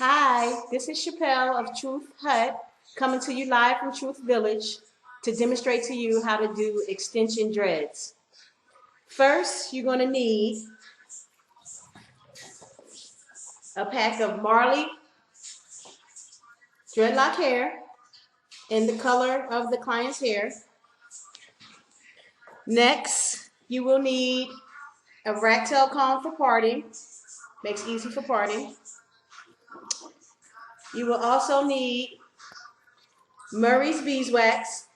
Hi, this is Chappelle of Truth Hut coming to you live from Truth Village to demonstrate to you how to do extension dreads. First, you're going to need a pack of Marley dreadlock hair in the color of the client's hair. Next, you will need a rat tail comb for parting. Makes easy for parting. You will also need Murray's beeswax,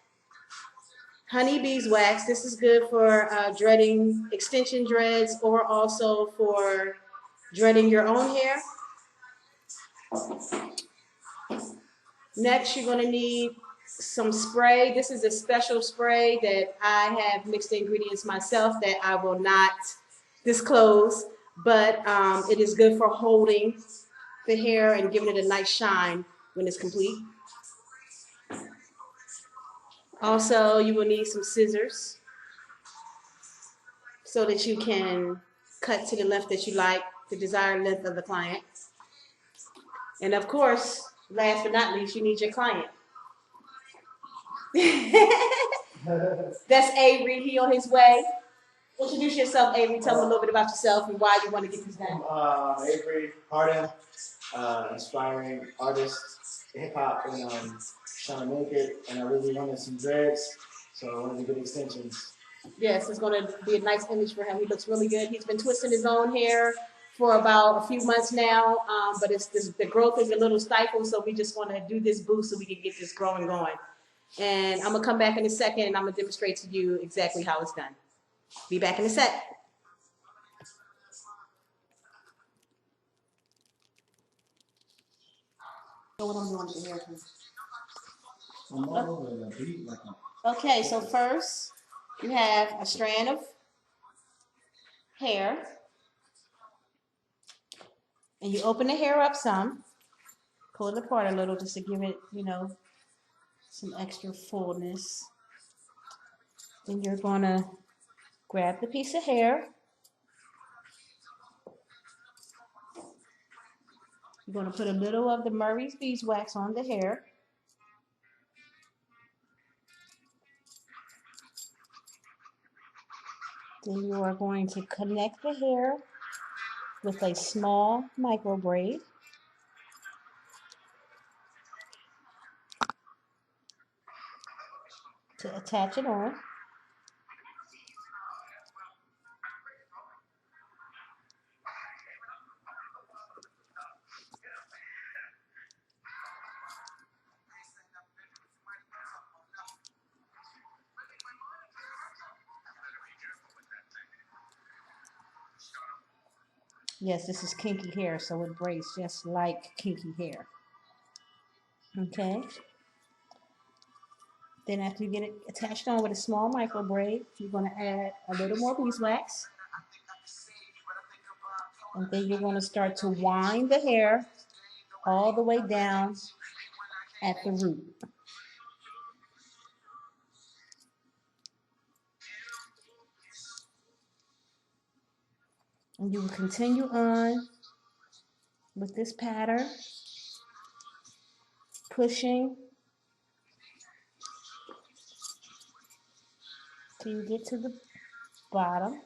honey beeswax. This is good for dreading extension dreads or also for dreading your own hair. Next, you're going to need some spray. This is a special spray that I have mixed the ingredients myself that I will not disclose, but it is good for holding the hair and giving it a nice shine when it's complete. Also, you will need some scissors so that you can cut to the length that you like, the desired length of the client. And of course, last but not least, you need your client. That's Avery. He on his way. Introduce yourself, Avery. Tell them a little bit about yourself and why you want to get this done. Avery Harden, inspiring artist, hip hop, and trying to make it. And I really wanted some dreads, so I wanted to get extensions. Yes, it's going to be a nice image for him. He looks really good. He's been twisting his own hair for about a few months now, but the growth is a little stifled, so we just want to do this boost so we can get this growing going. And I'm going to come back in a second, and I'm going to demonstrate to you exactly how it's done. Be back in a sec. So what I'm doing to hair. Okay, so first you have a strand of hair, and you open the hair up some, pull it apart a little just to give it, some extra fullness. Then you're gonna grab the piece of hair. You're gonna put a little of the Murray's beeswax on the hair. Then you are going to connect the hair with a small micro braid. To attach it on. Yes, this is kinky hair, so it braids just like kinky hair. Okay. Then after you get it attached on with a small micro braid, you're going to add a little more beeswax. And then you're going to start to wind the hair all the way down at the root. And you will continue on with this pattern, pushing till you get to the bottom.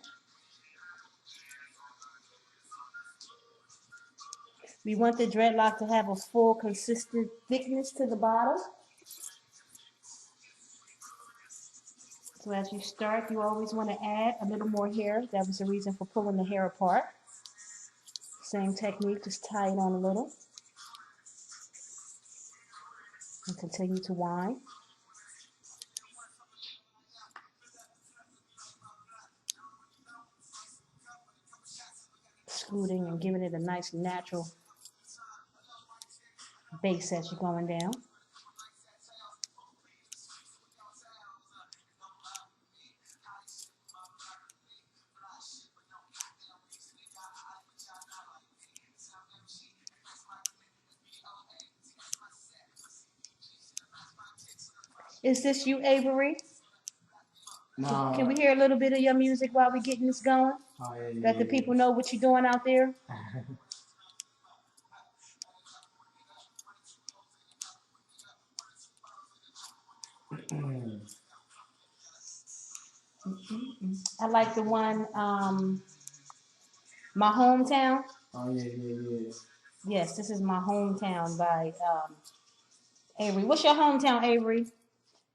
We want the dreadlock to have a full, consistent thickness to the bottom. So as you start, you always want to add a little more hair. That was the reason for pulling the hair apart. Same technique, just tie it on a little. And continue to wind. Scooting and giving it a nice natural base as you're going down. Is this you, Avery? No. Can we hear a little bit of your music while we're getting this going? Oh, yeah, Let the people know what you're doing out there. I like the one, My Hometown. Oh yeah. Yes, this is My Hometown by Avery. What's your hometown, Avery?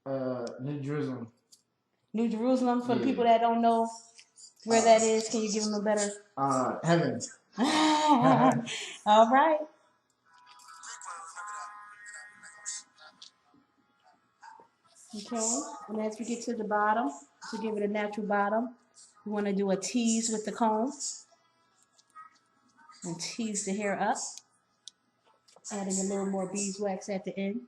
New Jerusalem. New Jerusalem. For the Yeah. people that don't know where that is, can you give them a better? Heaven. All right. Okay. And as we get to the bottom, to give it a natural bottom, we want to do a tease with the comb and tease the hair up, adding a little more beeswax at the end.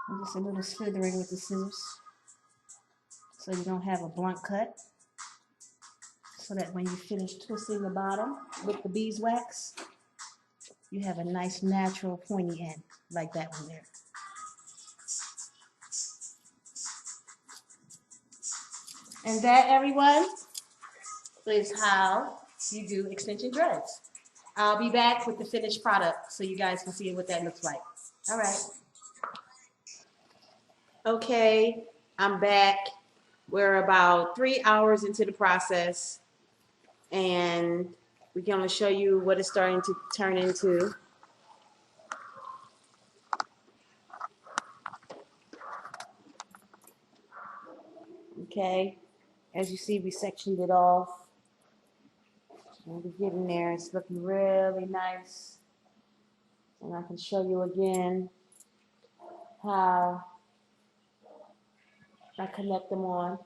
And just a little slithering with the scissors so you don't have a blunt cut. So that when you finish twisting the bottom with the beeswax, you have a nice natural pointy end like that one there. And that, everyone, is how you do extension dreads. I'll be back with the finished product so you guys can see what that looks like. All right. Okay, I'm back. We're about 3 hours into the process, and we're going to show you what it's starting to turn into. Okay, as you see, we sectioned it off. And we're getting there. It's looking really nice. And I can show you again how I connect them on.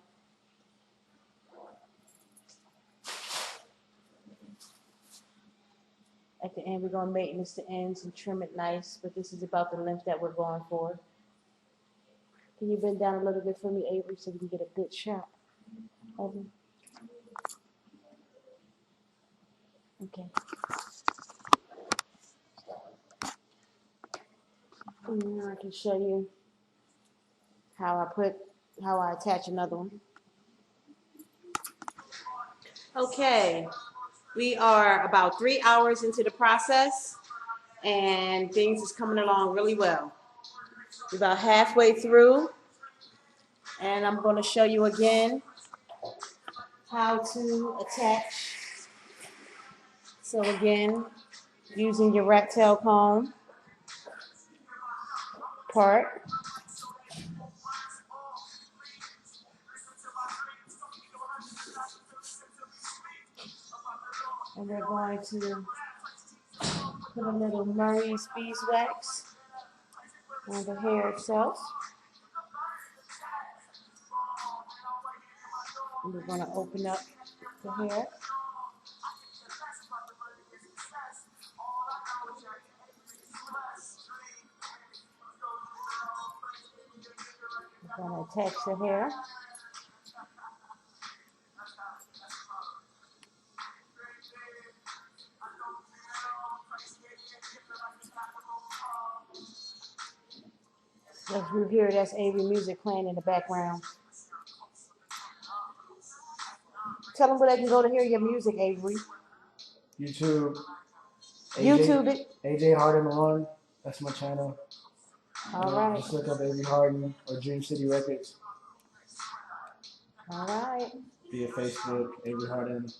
At the end, we're going to maintenance the ends and trim it nice, but this is about the length that we're going for. Can you bend down a little bit for me, Avery, so we can get a good shot of them? Okay. And now I can show you how I attach another one. Okay, we are about 3 hours into the process, and things is coming along really well. We're about halfway through, and I'm going to show you again how to attach. So again, using your rat tail comb part. And we're going to put a little Murray's beeswax on the hair itself. And we're going to open up the hair. We're going to attach the hair. As you hear, that's Avery music playing in the background. Tell them where they can go to hear your music, Avery. YouTube. YouTube it. AJ Harden 1. That's my channel. All right. Just look up Avery Harden or Dream City Records. All right. Via Facebook, Avery Harden.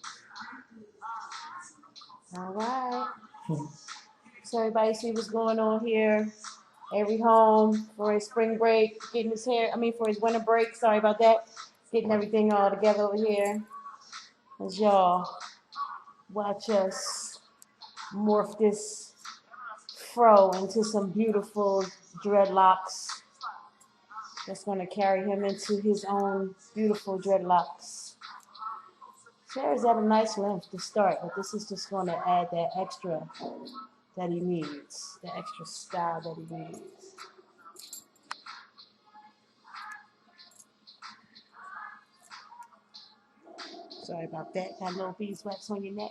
All right. So everybody see what's going on here. Avery home for his spring break, getting his hair, for his winter break. Sorry about that. Getting everything all together over here. As y'all watch us morph this fro into some beautiful dreadlocks that's going to carry him into his own beautiful dreadlocks. Hair is at a nice length to start, but this is just going to add that extra that he needs, the extra style that he needs. Sorry about that. Got a little beeswax on your neck.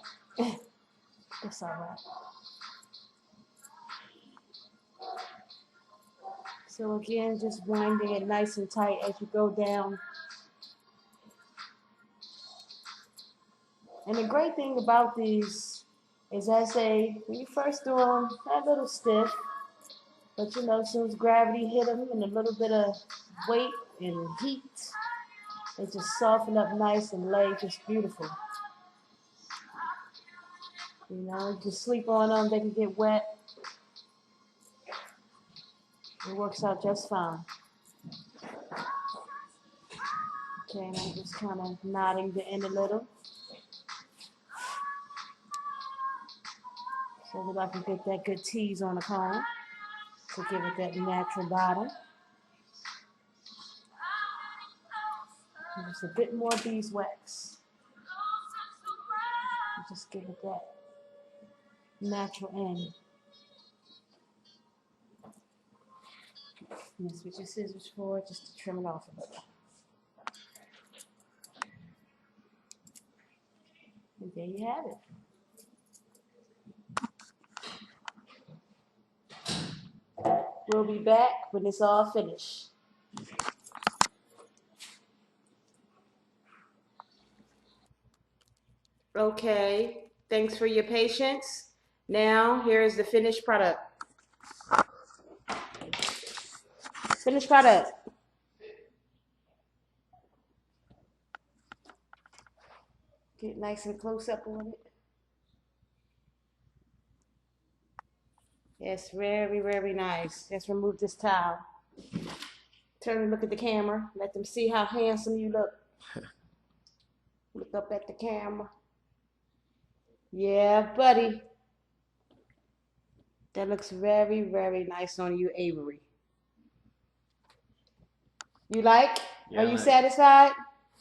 That's all right. So again, just winding it nice and tight as you go down. And the great thing about these As I say, when you first do them, they're a little stiff. But you know, as soon as gravity hit them and a little bit of weight and heat, they just soften up nice and lay just beautiful. You know, you can sleep on them, they can get wet. It works out just fine. Okay, and I'm just kind of knotting the end a little so that I can get that good tease on the comb to give it that natural bottom. And just a bit more beeswax. Just give it that natural end. And that's what your scissors for, just to trim it off a little. And there you have it. We'll be back when it's all finished. Okay, thanks for your patience. Now, here is the finished product. Finished product. Get nice and close up on it. Yes, very, very nice. Let's remove this towel. Turn and look at the camera. Let them see how handsome you look. Look up at the camera. Yeah, buddy. That looks very, very nice on you, Avery. You like? Yeah, are you satisfied?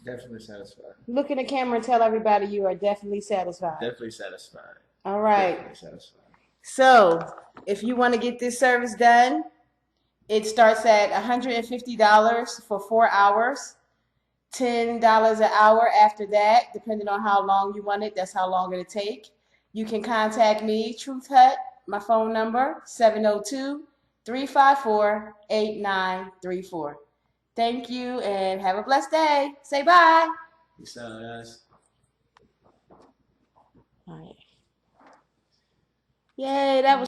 Definitely satisfied. Look in the camera and tell everybody you are definitely satisfied. Definitely satisfied. All right. Definitely satisfied. So, if you want to get this service done, it starts at $150 for 4 hours, $10 an hour after that, depending on how long you want it. That's how long it'll take. You can contact me, Truth Hut, my phone number, 702-354-8934. Thank you and have a blessed day. Say bye. Peace out, guys. All right. Yay, that was